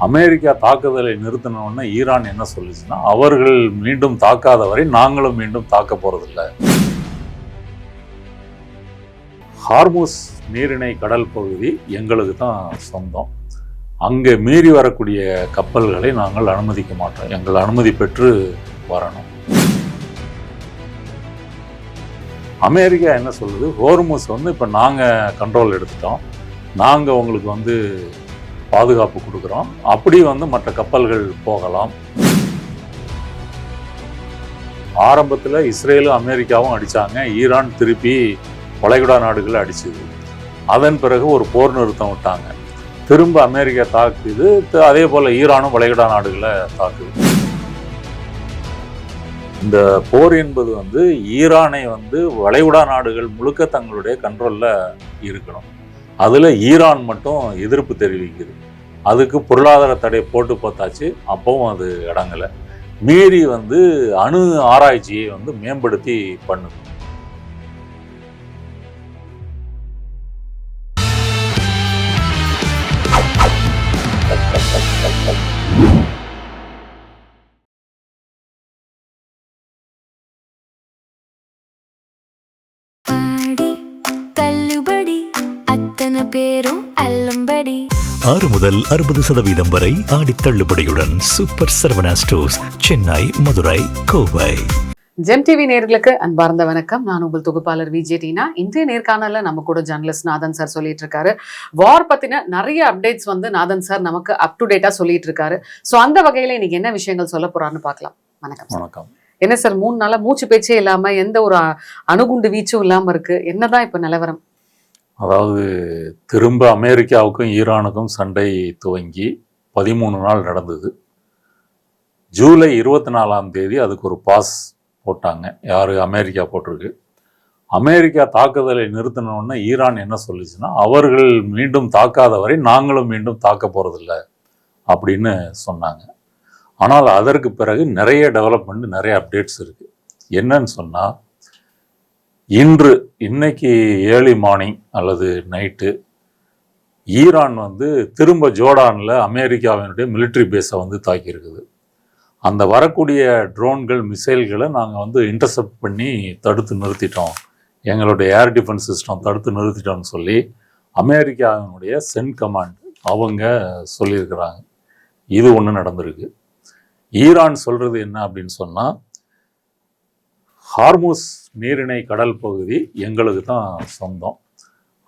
America தாக்குதலை நிறுத்தினோன்னு Iran என்ன சொல்லுச்சுன்னா, அவர்கள் மீண்டும் தாக்காத வரை நாங்களும் மீண்டும் தாக்க போறதில்லை. ஹார்முஸ் நீரிணை கடல் பகுதி எங்களுக்கு தான் சொந்தம். அங்கே மீறி வரக்கூடிய கப்பல்களை நாங்கள் அனுமதிக்க மாட்டோம். எங்கள் அனுமதி பெற்று வரணும். அமெரிக்கா என்ன சொல்லுது, ஹோர்முஸ் இப்போ நாங்கள் கண்ட்ரோல் எடுத்துட்டோம், நாங்கள் உங்களுக்கு பாதுகாப்பு கொடுக்குறோம், அப்படி மற்ற கப்பல்கள் போகலாம். ஆரம்பத்தில் இஸ்ரேலும் அமெரிக்காவும் அடித்தாங்க, ஈரான் திருப்பி வளைகுடா நாடுகளை அடிச்சுது. அதன் பிறகு ஒரு போர் நிறுத்தம் விட்டாங்க, திரும்ப அமெரிக்கா தாக்குது, அதே போல் ஈரானும் வளைகுடா நாடுகளை தாக்குது. இந்த போர் என்பது ஈரானை வளைகுடா நாடுகள் முழுக்க தங்களுடைய கண்ட்ரோலில் இருக்கணும். அதில் ஈரான் மட்டும் எதிர்ப்பு தெரிவிக்குது. அதுக்கு பொருளாதார தடை போட்டு பார்த்தாச்சு, அப்பவும் அது அடங்கலை. மீறி அணு ஆராய்ச்சியை மேம்படுத்தி பண்ணுது. பேரும் அல்லம்படி 6 முதல் 60% வரை ஆடி தள்ளுபடியுடன் super Saravana stores, Chennai, Madurai, Kovai. Gem TV நேயர்களுக்கு அன்பார்ந்த வணக்கம். நான் உங்கள் தொகுப்பாளர் விஜே டீனா. இன்றைய நேர்காணல நம்ம கூட ஜர்னலிஸ்ட் நாதன் சார் சொல்லிட்டு இருக்காரு. வார் பத்தின நிறைய அப்டேட்ஸ் நாதன் சார் நமக்கு அப் டு டேட்டா சொல்லிட்டு இருக்காரு. ஸோ அந்த வகையில இன்னைக்கு என்ன விஷயங்கள் சொல்ல போறாருன்னு பார்க்கலாம். வணக்கம். வணக்கம். என்ன சார், 3 நாளா மூச்சு பேச்சே இல்லாம எந்த ஒரு அணுகுண்டு வீச்சும் இல்லாம இருக்கு, என்னதான் இப்ப நிலவரம்? அதாவது திரும்ப அமெரிக்காவுக்கும் ஈரானுக்கும் சண்டை துவங்கி 13 நாள் நடந்தது. ஜூலை 24ஆம் தேதி அதுக்கு ஒரு பாஸ் போட்டாங்க. யார்? அமெரிக்கா போட்டிருக்கு. அமெரிக்கா தாக்குதலை நிறுத்தினோன்னு ஈரான் என்ன சொல்லிச்சுன்னா, அவர்கள் மீண்டும் தாக்காத வரை நாங்களும் மீண்டும் தாக்க போகிறதில்ல அப்படின்னு சொன்னாங்க. ஆனால் அதற்கு பிறகு நிறைய டெவலப்மெண்ட், நிறைய அப்டேட்ஸ் இருக்குது. என்னன்னு சொன்னால், இன்னைக்கு ஏர்லி மார்னிங் அல்லது நைட்டு ஈரான் திரும்ப ஜோர்டானில் அமெரிக்காவினுடைய மிலிட்ரி பேஸை தாக்கியிருக்குது. அந்த வரக்கூடிய ட்ரோன்கள், மிசைல்களை நாங்கள் இன்டர்செப்ட் பண்ணி தடுத்து நிறுத்திட்டோம், எங்களுடைய ஏர் டிஃபென்ஸ் சிஸ்டம் தடுத்து நிறுத்திட்டோம்னு சொல்லி அமெரிக்காவினுடைய கமாண்ட் அவங்க சொல்லியிருக்கிறாங்க. இது ஒன்று நடந்திருக்கு. ஈரான் சொல்கிறது என்ன அப்படின்னு சொன்னால், ஹார்முஸ் நீரிணை கடல் பகுதி எங்களுக்கு தான் சொந்தம்,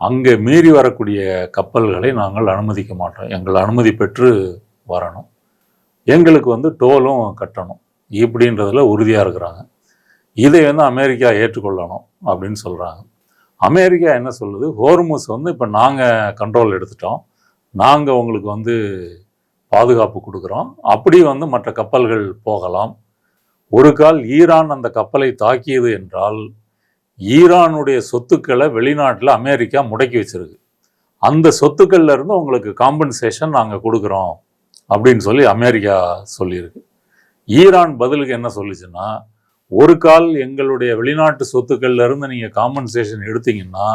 அங்கே மீறி வரக்கூடிய கப்பல்களை நாங்கள் அனுமதிக்க மாட்டோம், எங்கள் அனுமதி பெற்று வரணும், எங்களுக்கு டோலும் கட்டணும், இப்படின்றதுல உறுதியாக இருக்கிறாங்க. இதை அமெரிக்கா ஏற்றுக்கொள்ளணும் அப்படின்னு சொல்கிறாங்க. அமெரிக்கா என்ன சொல்லுது, ஹோர்முஸ் இப்போ நாங்கள் கண்ட்ரோல் எடுத்துட்டோம், நாங்கள் உங்களுக்கு பாதுகாப்பு கொடுக்குறோம், அப்படி மற்ற கப்பல்கள் போகலாம். ஒரு கால் ஈரான் அந்த கப்பலை தாக்கியது என்றால் ஈரானுடைய சொத்துக்களை வெளிநாட்டில் அமெரிக்கா முடக்கி வச்சிருக்கு. அந்த சொத்துக்கள்ல இருந்து உங்களுக்கு காம்பன்சேஷன் நாங்கள் கொடுக்குறோம் அப்படின்னு சொல்லி அமெரிக்கா சொல்லியிருக்கு. ஈரான் பதிலுக்கு என்ன சொல்லிச்சுன்னா, ஒரு கால் எங்களுடைய வெளிநாட்டு சொத்துக்கள்ல இருந்து நீங்கள் காம்பன்சேஷன் எடுத்தீங்கன்னா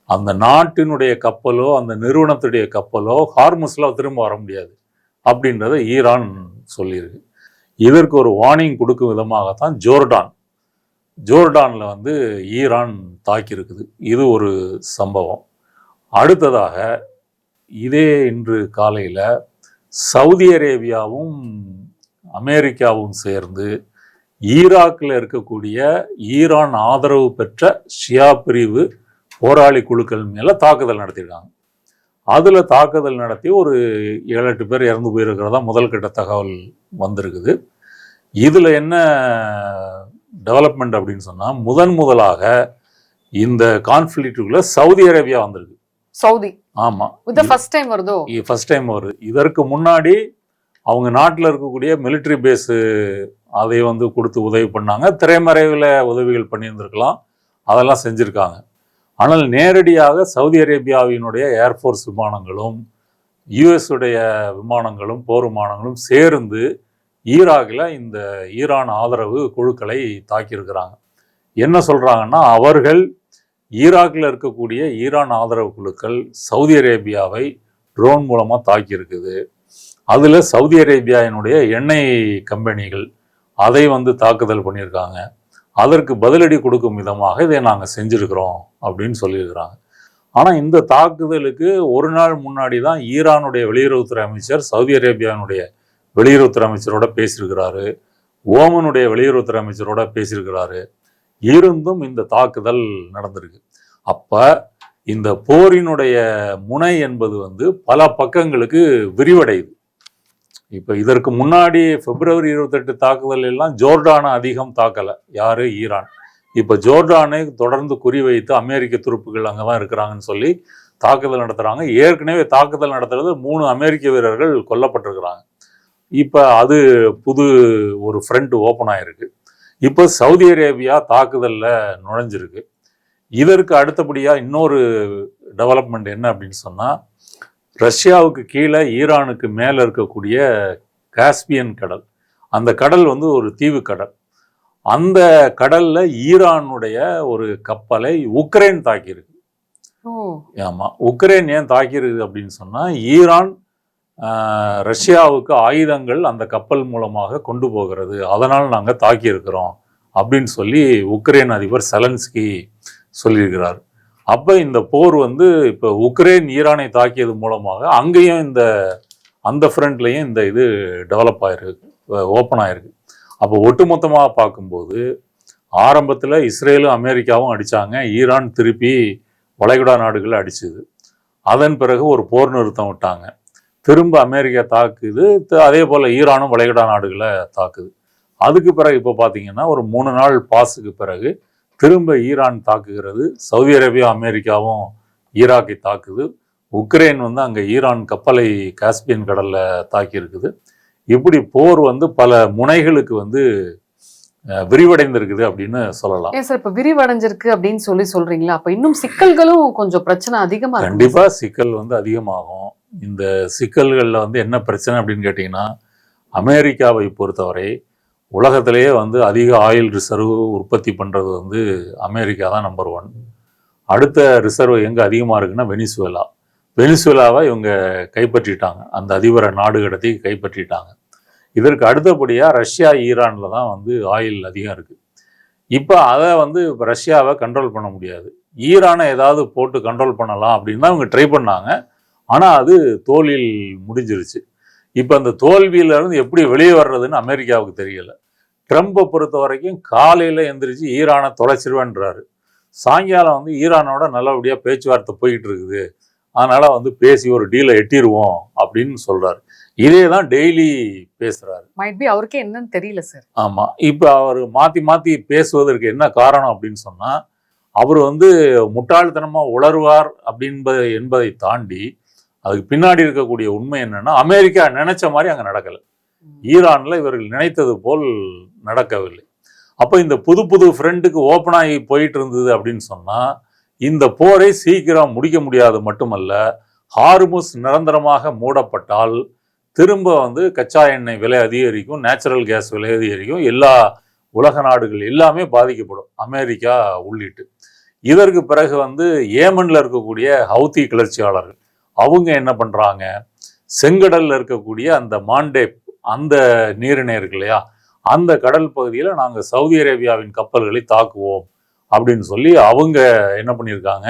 அந்த நாட்டினுடைய கப்பலோ அந்த நிறுவனத்துடைய கப்பலோ ஹார்முஸில் திரும்ப வர முடியாது அப்படின்றத ஈரான் சொல்லியிருக்கு. இதற்கு ஒரு வார்னிங் கொடுக்கும் விதமாகத்தான் ஜோர்டானில் ஈரான் தாக்கியிருக்குது. இது ஒரு சம்பவம். அடுத்ததாக இதே இன்று காலையில் சவுதி அரேபியாவும் அமெரிக்காவும் சேர்ந்து ஈராக்கில் இருக்கக்கூடிய ஈரான் ஆதரவு பெற்ற ஷியா பிரிவு போராளி குழுக்கள் மேலே தாக்குதல் நடத்தியிருக்காங்க. அதில் தாக்குதல் நடத்தி ஒரு 7-8 பேர் இறந்து போயிருக்கிறதா முதல் கட்ட தகவல் வந்திருக்குது. இதில் என்ன டெவலப்மெண்ட் அப்படின்னு சொன்னால், முதலாக இந்த கான்ஃப்ளிக்டுக்குள்ள சவுதி அரேபியா வந்திருக்கு. சவுதி? ஆமாம், ஃபர்ஸ்ட் டைம் வருதோ? ஃபர்ஸ்ட் டைம் வருது. இதற்கு முன்னாடி அவங்க நாட்டில் இருக்கக்கூடிய மிலிட்ரி பேஸு அதை கொடுத்து உதவி பண்ணாங்க, திரைமறைவில் உதவிகள் பண்ணியிருந்திருக்கலாம், அதெல்லாம் செஞ்சுருக்காங்க. ஆனால் நேரடியாக சவுதி அரேபியாவினுடைய ஏர்ஃபோர்ஸ் விமானங்களும் யுஎஸ்உடைய விமானங்களும் போர் விமானங்களும் சேர்ந்து ஈராக்கில் இந்த ஈரான் ஆதரவு குழுக்களை தாக்கியிருக்கிறாங்க. என்ன சொல்கிறாங்கன்னா, அவர்கள் ஈராக்கில் இருக்கக்கூடிய ஈரான் ஆதரவு குழுக்கள் சவுதி அரேபியாவை ட்ரோன் மூலமாக தாக்கியிருக்குது. அதில் சவுதி அரேபியாவினுடைய எண்ணெய் கம்பெனிகள் அதை வந்து தாக்குதல் பண்ணியிருக்காங்க. அதற்கு பதிலடி கொடுக்கும் விதமாக இதை நாங்கள் செஞ்சுருக்கிறோம் அப்படின்னு சொல்லியிருக்கிறாங்க. ஆனால் இந்த தாக்குதலுக்கு ஒரு நாள் முன்னாடி தான் ஈரானுடைய வெளியுறவுத்துறை அமைச்சர் சவுதி அரேபியாவினுடைய வெளியுறவுத்துறை அமைச்சரோட பேசியிருக்கிறாரு, ஓமனுடைய வெளியுறவுத்துறை அமைச்சரோட பேசியிருக்கிறாரு. இருந்தும் இந்த தாக்குதல் நடந்திருக்கு. அப்போ இந்த போரினுடைய முனை என்பது வந்து பல பக்கங்களுக்கு விரிவடையுது. இப்போ இதற்கு முன்னாடி பிப்ரவரி 28 தாக்குதல் எல்லாம் ஜோர்டானை அதிகம் தாக்கலை, யாரு? ஈரான். இப்போ ஜோர்டானை தொடர்ந்து குறிவைத்து அமெரிக்க துருப்புகள் அங்கே தான் இருக்கிறாங்கன்னு சொல்லி தாக்குதல் நடத்துகிறாங்க. ஏற்கனவே தாக்குதல் நடத்துறது 3 அமெரிக்க வீரர்கள் கொல்லப்பட்டிருக்கிறாங்க. இப்போ அது புது ஒரு ஃப்ரண்ட் ஓப்பன் ஆகிருக்கு. இப்போ சவுதி அரேபியா தாக்குதலில் நுழைஞ்சிருக்கு. இதற்கு அடுத்தபடியாக இன்னொரு டெவலப்மெண்ட் என்ன அப்படின்னு சொன்னால், ரஷ்யாவுக்கு கீழே ஈரானுக்கு மேலே இருக்கக்கூடிய காஸ்பியன் கடல், அந்த கடல் வந்து ஒரு தீவு கடல். அந்த கடல்ல ஈரானுடைய ஒரு கப்பலை உக்ரைன் தாக்கியிருக்கு. ஆமாம், உக்ரைன் ஏன் தாக்கியிருக்கு அப்படின்னு சொன்னால், ஈரான் ரஷ்யாவுக்கு ஆயுதங்கள் அந்த கப்பல் மூலமாக கொண்டு போகிறது, அதனால் நாங்கள் தாக்கியிருக்கிறோம் அப்படின்னு சொல்லி உக்ரைன் அதிபர் செலன்ஸ்கி சொல்லியிருக்கிறார். அப்போ இந்த போர் வந்து இப்போ உக்ரைன் ஈரானை தாக்கியது மூலமாக அங்கேயும் அந்த ஃப்ரண்ட்லேயும் இந்த இது டெவலப் ஆகிருக்கு, ஓப்பன் ஆகிருக்கு. அப்போ ஒட்டுமொத்தமாக பார்க்கும்போது ஆரம்பத்தில் இஸ்ரேலும் அமெரிக்காவும் அடித்தாங்க, ஈரான் திருப்பி வளைகுடா நாடுகளை அடிச்சுது. அதன் பிறகு ஒரு போர் நிறுத்தம் விட்டாங்க, திரும்ப அமெரிக்கா தாக்குது, அதே போல் ஈரானும் வளைகுடா நாடுகளை தாக்குது. அதுக்கு பிறகு இப்போ பார்த்தீங்கன்னா ஒரு 3 நாள் பாஸுக்கு பிறகு திரும்ப ஈரான் தாக்குகிறது, சவுதி அரேபியா அமெரிக்காவும் ஈராக்கை தாக்குது, உக்ரைன் வந்து அங்கே ஈரான் கப்பலை காஸ்பியன் கடலில் தாக்கியிருக்குது. இப்படி போர் வந்து பல முனைகளுக்கு வந்து விரிவடைந்திருக்குது அப்படின்னு சொல்லலாம். ஏன் சார் இப்போ விரிவடைஞ்சிருக்கு அப்படின்னு சொல்றீங்களா? அப்போ இன்னும் சிக்கல்களும் கொஞ்சம் பிரச்சனை அதிகமாக? கண்டிப்பாக சிக்கல் வந்து அதிகமாகும். இந்த சிக்கல்களில் வந்து என்ன பிரச்சனை அப்படின்னு கேட்டிங்கன்னா, அமெரிக்காவை பொறுத்தவரை உலகத்திலேயே வந்து அதிக ஆயில் ரிசர்வ் உற்பத்தி பண்ணுறது வந்து அமெரிக்கா தான் நம்பர் 1. அடுத்த ரிசர்வ் எங்கே அதிகமாக இருக்குன்னா வெனிசுவேலாவை இவங்க கைப்பற்றிட்டாங்க, அந்த அதிபரை நாடு கடத்தி கைப்பற்றிட்டாங்க. இதற்கு அடுத்தபடியாக ரஷ்யா ஈரானில் தான் வந்து ஆயில் அதிகம் இருக்குது. இப்போ அதை வந்து ரஷ்யாவை கண்ட்ரோல் பண்ண முடியாது, ஈரானை ஏதாவது போட்டு கண்ட்ரோல் பண்ணலாம் அப்படின்னு தான் இவங்க ட்ரை பண்ணாங்க. ஆனால் அது தோல்வியில் முடிஞ்சிருச்சு. இப்போ அந்த தோல்வியிலேருந்து எப்படி வெளியே வர்றதுன்னு அமெரிக்காவுக்கு தெரியலை. ட்ரம்பை பொறுத்த வரைக்கும் காலையில் எந்திரிச்சு ஈரானை தொலைச்சிருவேன்றாரு, சாயங்காலம் வந்து ஈரானோட நல்லபடியாக பேச்சுவார்த்தை போய்கிட்டு இருக்குது, அதனால் வந்து பேசி ஒரு டீலை எட்டிடுவோம் அப்படின்னு சொல்கிறாரு. இதே தான் டெய்லி பேசுகிறாரு. மைட் பி அவருக்கே என்னன்னு தெரியல சார். ஆமாம், இப்போ அவர் மாற்றி மாற்றி பேசுவதற்கு என்ன காரணம் அப்படின்னு சொன்னால், அவர் வந்து முட்டாள்தனமாக உளறுவார் என்பதை தாண்டி அதுக்கு பின்னாடி இருக்கக்கூடிய உண்மை என்னன்னா, அமெரிக்கா நினைச்ச மாதிரி அங்கே நடக்கலை, ஈரானில் இவர்கள் நினைத்தது போல் நடக்கவில்லை. அப்போ இந்த புது புது ஃப்ரெண்டுக்கு ஓப்பன் ஆகி போயிட்டு இருந்தது அப்படின்னு சொன்னால், இந்த போரை சீக்கிரம் முடிக்க முடியாது மட்டுமல்ல, ஹார்முஸ் நிரந்தரமாக மூடப்பட்டால் திரும்ப வந்து கச்சா எண்ணெய் விலை அதிகரிக்கும், நேச்சுரல் கேஸ் விலை அதிகரிக்கும், எல்லா உலக நாடுகள் எல்லாமே பாதிக்கப்படும், அமெரிக்கா உள்ளிட்டு. இதற்கு பிறகு வந்து ஏமனில் இருக்கக்கூடிய ஹவுதி கிளர்ச்சியாளர்கள் அவங்க என்ன பண்ணுறாங்க, செங்கடலில் இருக்கக்கூடிய அந்த மாண்டேப் அந்த நீரிணை இருக்கு இல்லையா, அந்த கடல் பகுதியில் நாங்கள் சவுதி அரேபியாவின் கப்பல்களை தாக்குவோம் அப்படின்னு சொல்லி அவங்க என்ன பண்ணியிருக்காங்க,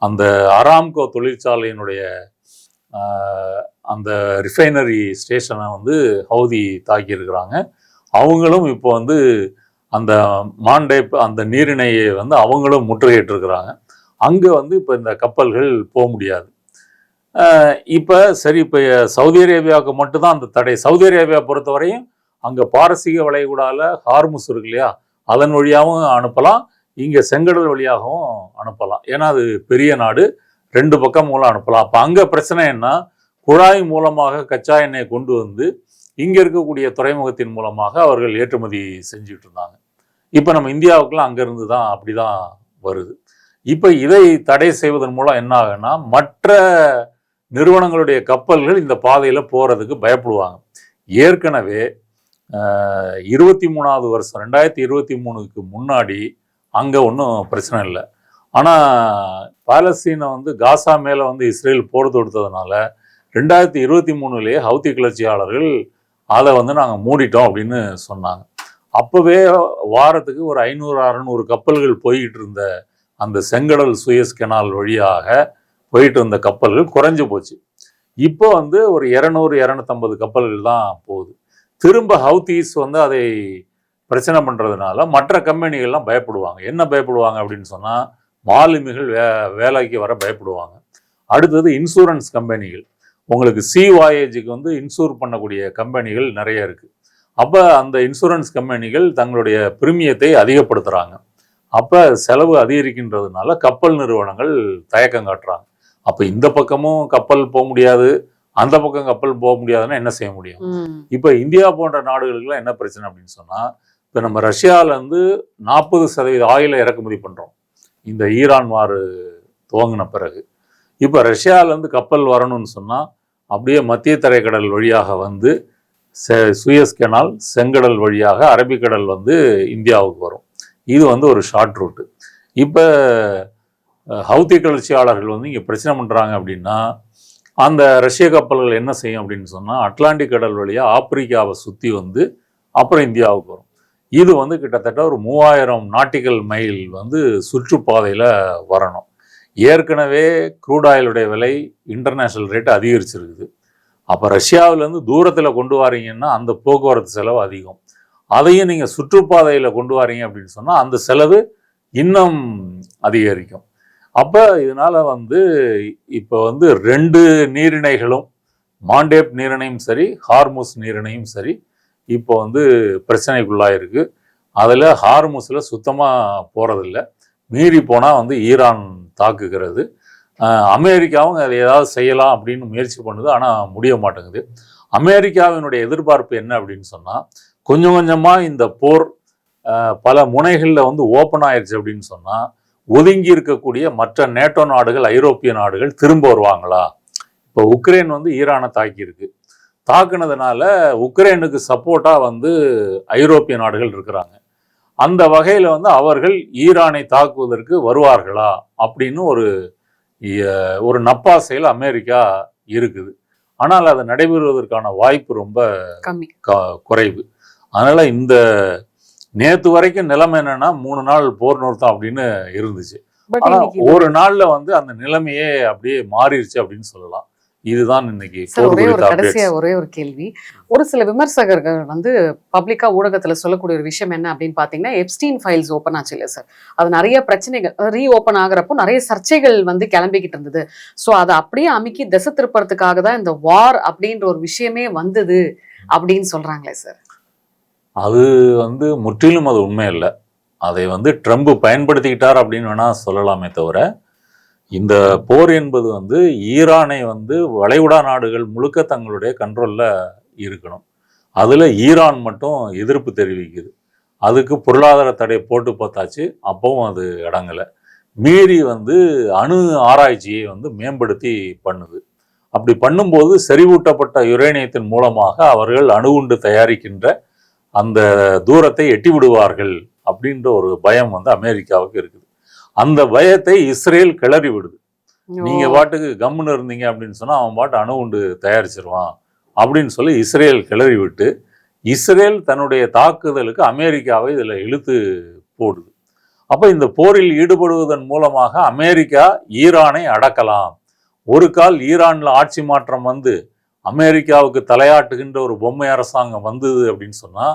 அந்த அராம்கோ தொழிற்சாலையினுடைய அந்த ரிஃபைனரி ஸ்டேஷனை வந்து ஹவுதி தாக்கியிருக்கிறாங்க. அவங்களும் இப்போ வந்து அந்த மாண்டேப் அந்த நீரிணையை வந்து அவங்களும் முற்றுகையிட்டிருக்கிறாங்க. அங்கே வந்து இப்போ இந்த கப்பல்கள் போக முடியாது. இப்போ சரி, இப்போ சவுதி அரேபியாவுக்கு மட்டும்தான் அந்த தடை. சவுதி அரேபியா பொறுத்தவரையும் அங்கே பாரசீக வளைகுடாவில் ஹார்முஸ் இருக்கு இல்லையா, அதன் வழியாகவும் அனுப்பலாம், இங்கே செங்கடல் வழியாகவும் அனுப்பலாம். ஏன்னா அது பெரிய நாடு, 2 பக்கம் மூலம் அனுப்பலாம். அப்போ அங்கே பிரச்சனை என்ன, குழாய் மூலமாக கச்சா எண்ணெயை கொண்டு வந்து இங்கே இருக்கக்கூடிய துறைமுகத்தின் மூலமாக அவர்கள் ஏற்றுமதி செஞ்சுட்டு இருந்தாங்க. இப்போ நம்ம இந்தியாவுக்குலாம் அங்கேருந்து தான் அப்படி தான் வருது. இப்போ இதை தடை செய்வதன் மூலம் என்ன ஆகுன்னா, மற்ற நிறுவனங்களுடைய கப்பல்கள் இந்த பாதையில் போகிறதுக்கு பயப்படுவாங்க. ஏற்கனவே 23வது வருஷம் 2023க்கு முன்னாடி அங்கே ஒன்றும் பிரச்சனை இல்லை. ஆனால் பாலஸ்தீனை வந்து காசா மேலே வந்து இஸ்ரேல் போர் தொடுத்ததுனால 2023 ஹவுத்தி கிளர்ச்சியாளர்கள் அதை வந்து நாங்கள் மூடிட்டோம் அப்படின்னு சொன்னாங்க. அப்போவே வாரத்துக்கு ஒரு 500-600 கப்பல்கள் போய்கிட்டு இருந்த அந்த செங்கடல் சூயஸ் கெனால் வழியாக போயிட்டு இருந்த கப்பல்கள் குறைஞ்சு போச்சு. இப்போ வந்து ஒரு 200-250 கப்பல்கள் தான் போகுது. திரும்ப ஹவுத்தீஸ் வந்து அதை பிரச்சனை பண்ணுறதுனால மற்ற கம்பெனிகள்லாம் பயப்படுவாங்க. என்ன பயப்படுவாங்க அப்படின்னு சொன்னால், மாலுமிகள் வேலைக்கு வர பயப்படுவாங்க. அடுத்தது இன்சூரன்ஸ் கம்பெனிகள், உங்களுக்கு சி வாயேஜுக்கு வந்து இன்சூர் பண்ணக்கூடிய கம்பெனிகள் நிறைய இருக்குது. அப்போ அந்த இன்சூரன்ஸ் கம்பெனிகள் தங்களுடைய பிரீமியத்தை அதிகப்படுத்துகிறாங்க. அப்போ செலவு அதிகரிக்கின்றதுனால கப்பல் நிறுவனங்கள் தயக்கம் காட்டுறாங்க. அப்போ இந்த பக்கமும் கப்பல் போக முடியாது, அந்த பக்கம் கப்பல் போக முடியாதுன்னா என்ன செய்ய முடியும்? இப்போ இந்தியா போன்ற நாடுகளுக்குலாம் என்ன பிரச்சனை அப்படின்னு சொன்னால், இப்போ நம்ம ரஷ்யாவிலேருந்து 40% ஆயிலை இறக்குமதி பண்ணுறோம் இந்த ஈரான் வார் துவங்கின பிறகு. இப்போ ரஷ்யாவிலேருந்து கப்பல் வரணும்னு சொன்னால் அப்படியே மத்திய தரைக்கடல் வழியாக வந்து சூயஸ் கெனால், செங்கடல் வழியாக அரபிக்கடல் வந்து இந்தியாவுக்கு வரும். இது வந்து ஒரு ஷார்ட் ரூட்டு. இப்போ ஹவுத்தி கிளர்ச்சியாளர்கள் வந்து இங்கே பிரச்சனை பண்ணுறாங்க அப்படின்னா, அந்த ரஷ்ய கப்பல்கள் என்ன செய்யும் அப்படின்னு சொன்னால், அட்லாண்டிக் கடல் வழியாக ஆப்பிரிக்காவை சுற்றி வந்து அப்புறம் இந்தியாவுக்கு வரும். இது வந்து கிட்டத்தட்ட ஒரு 3000 நாட்டிக்கல் மைல் வந்து சுற்றுப்பாதையில் வரணும். ஏற்கனவே க்ரூட் ஆயிலுடைய விலை இன்டர்நேஷ்னல் ரேட் அதிகரிச்சிருக்குது. அப்போ ரஷ்யாவிலேருந்து தூரத்தில் கொண்டு வரீங்கன்னா அந்த போக்குவரத்து செலவு அதிகம். அதையும் நீங்கள் சுற்றுப்பாதையில் கொண்டு வரீங்க அப்படின்னு சொன்னால் அந்த செலவு இன்னும் அதிகரிக்கும். அப்போ இதனால் வந்து இப்போ வந்து 2 நீரிணைகளும், மாண்டேப் நீரிணையும் சரி, ஹார்முஸ் நீரிணையும் சரி, இப்போ வந்து பிரச்சனைக்குள்ளாயிருக்கு. அதில் ஹார்முஸில் சுத்தமாக போகிறதில்ல, மீறி போனால் வந்து ஈரான் தாக்குகிறது. அமெரிக்காவும் அதை ஏதாவது செய்யலாம் அப்படின்னு முயற்சி பண்ணுது, ஆனால் முடிய மாட்டேங்குது. அமெரிக்காவினுடைய எதிர்பார்ப்பு என்ன அப்படின்னு சொன்னால், கொஞ்சம் கொஞ்சமாக இந்த போர் பல முனைகளில் வந்து ஓப்பன் ஆயிடுச்சு அப்படின்னு சொன்னால், ஒதுங்கி இருக்கக்கூடிய மற்ற நேட்டோ நாடுகள், ஐரோப்பிய நாடுகள் திரும்ப வருவாங்களா? இப்போ உக்ரைன் வந்து ஈரானை தாக்கியிருக்கு. தாக்குனதுனால உக்ரைனுக்கு சப்போர்ட்டாக வந்து ஐரோப்பிய நாடுகள் இருக்கிறாங்க. அந்த வகையில் வந்து அவர்கள் ஈரானை தாக்குவதற்கு வருவார்களா அப்படின்னு ஒரு நப்பாசையில் அமெரிக்கா இருக்குது. ஆனால் அது நடைபெறுவதற்கான வாய்ப்பு ரொம்ப குறைவு. அதனால் இந்த நேற்று வரைக்கும் நிலைமை என்னன்னா 3 நாள் போர் நிறுத்தம் அப்படின்னு இருந்துச்சு. ஆனால் ஒரு நாளில் வந்து அந்த நிலைமையே அப்படியே மாறிடுச்சு அப்படின்னு சொல்லலாம். இதுதான் இன்னைக்கு ஒரே ஒரு கேள்வி. ஒரு சில விமர்சகர்கள் வந்து பப்ளிக்கா ஊடகத்துல சொல்லக்கூடிய ஒரு விஷயம் என்ன அப்படின்னு பாத்தீங்கன்னா, எப்ஸ்டீன் ஃபைல்ஸ் ஓப்பன் ஆச்சு இல்ல சார், அது நிறைய பிரச்சனைகள் ரீ ஓப்பன் ஆகுறப்போ நிறைய சர்ச்சைகள் வந்து கிளம்பிக்கிட்டு இருந்தது. ஸோ அதை அப்படியே அமுக்கி திசை திருப்பறதுக்காக தான் இந்த வார் அப்படின்ற ஒரு விஷயமே வந்தது அப்படின்னு சொல்றாங்களே சார். அது வந்து முற்றிலும் அது உண்மை இல்லை. அதை வந்து ட்ரம்ப் பயன்படுத்திக்கிட்டார் அப்படின்னு வேணா சொல்லலாமே தவிர, இந்த போர் என்பது வந்து ஈரானை வந்து வளைகுடா நாடுகள் முழுக்க தங்களுடைய கண்ட்ரோலில் இருக்கணும். அதில் ஈரான் மட்டும் எதிர்ப்பு தெரிவிக்குது. அதுக்கு பொருளாதார தடை போட்டு பார்த்தாச்சு, அப்பவும் அது அடங்கலை. மீறி வந்து அணு ஆராய்ச்சியை வந்து மேம்படுத்தி பண்ணுது. அப்படி பண்ணும்போது செறிவூட்டப்பட்ட யுரேனியத்தின் மூலமாக அவர்கள் அணுகுண்டு தயாரிக்கின்ற அந்த தூரத்தை எட்டி விடுவார்கள் அப்படின்ற ஒரு பயம் வந்து அமெரிக்காவுக்கு இருக்குது. அந்த பயத்தை இஸ்ரேல் கிளறி விடுது. நீங்க பாட்டுக்கு கம்முன்னு இருந்தீங்க அப்படின்னு சொன்னா அவன் பாட்டு அணுகுண்டு தயாரிச்சிருவான் அப்படின்னு சொல்லி இஸ்ரேல் கிளறி விட்டு, இஸ்ரேல் தன்னுடைய தாக்குதலுக்கு அமெரிக்காவை இதுல இழுத்து போடுது. அப்ப இந்த போரில் ஈடுபடுவதன் மூலமாக அமெரிக்கா ஈரானை அடக்கலாம். ஒரு கால் ஈரான்ல ஆட்சி மாற்றம் வந்து அமெரிக்காவுக்கு தலையாட்டுகின்ற ஒரு பொம்மை அரசாங்கம் வந்தது அப்படின்னு சொன்னா,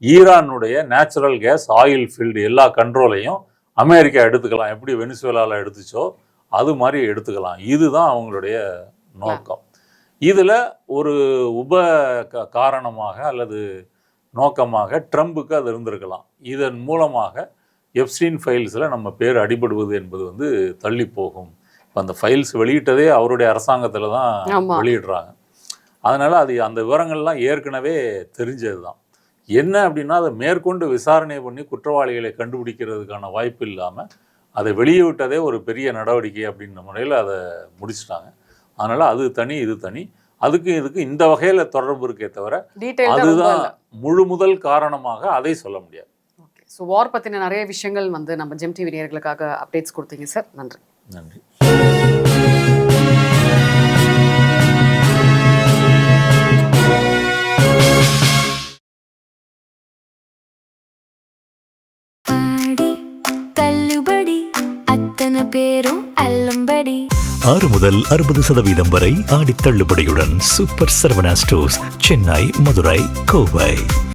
ஈரானுடைய நேச்சுரல் கேஸ், ஆயில் ஃபீல்டு எல்லா கண்ட்ரோலையும் அமெரிக்கா எடுத்துக்கலாம். எப்படி வெனிசுவேலாவில் எடுத்துச்சோ அது மாதிரி எடுத்துக்கலாம். இதுதான் அவங்களுடைய நோக்கம். இதில் ஒரு காரணமாக அல்லது நோக்கமாக ட்ரம்புக்கு அது இருந்திருக்கலாம். இதன் மூலமாக எப்ஸ்டீன் ஃபைல்ஸில் நம்ம பேர் அடிபடுவது என்பது வந்து தள்ளி போகும். இப்போ அந்த ஃபைல்ஸ் வெளியிட்டதே அவருடைய அரசாங்கத்தில் தான் வெளியிடுறாங்க. அதனால் அது அந்த விவரங்கள்லாம் ஏற்கனவே தெரிஞ்சது தான். என்ன அப்படின்னா, அதை மேற்கொண்டு விசாரணை பண்ணி குற்றவாளிகளை கண்டுபிடிக்கிறதுக்கான வாய்ப்பு இல்லாமல் அதை வெளியே விட்டதே ஒரு பெரிய நடவடிக்கை அப்படின்ற முறையில் அதை முடிச்சிட்டாங்க. அதனால் அது தனி, இது தனி. இதுக்கு இந்த வகையில் தொடர்பு இருக்கே தவிர அதுதான் முதல் காரணமாக அதை சொல்ல முடியாது. ஓகே, ஸோ வார் பற்றின நிறைய விஷயங்கள் வந்து நம்ம ஜெம் டிவி நேயர்களுக்காக அப்டேட்ஸ் கொடுத்தீங்க சார். நன்றி. நன்றி. அத்தனை பேரும் அள்ளும்படி 6 முதல் 60% வரை ஆடி தள்ளுபடியுடன் சூப்பர் சரவணா ஸ்டோர்ஸ், சென்னை, மதுரை, கோவை.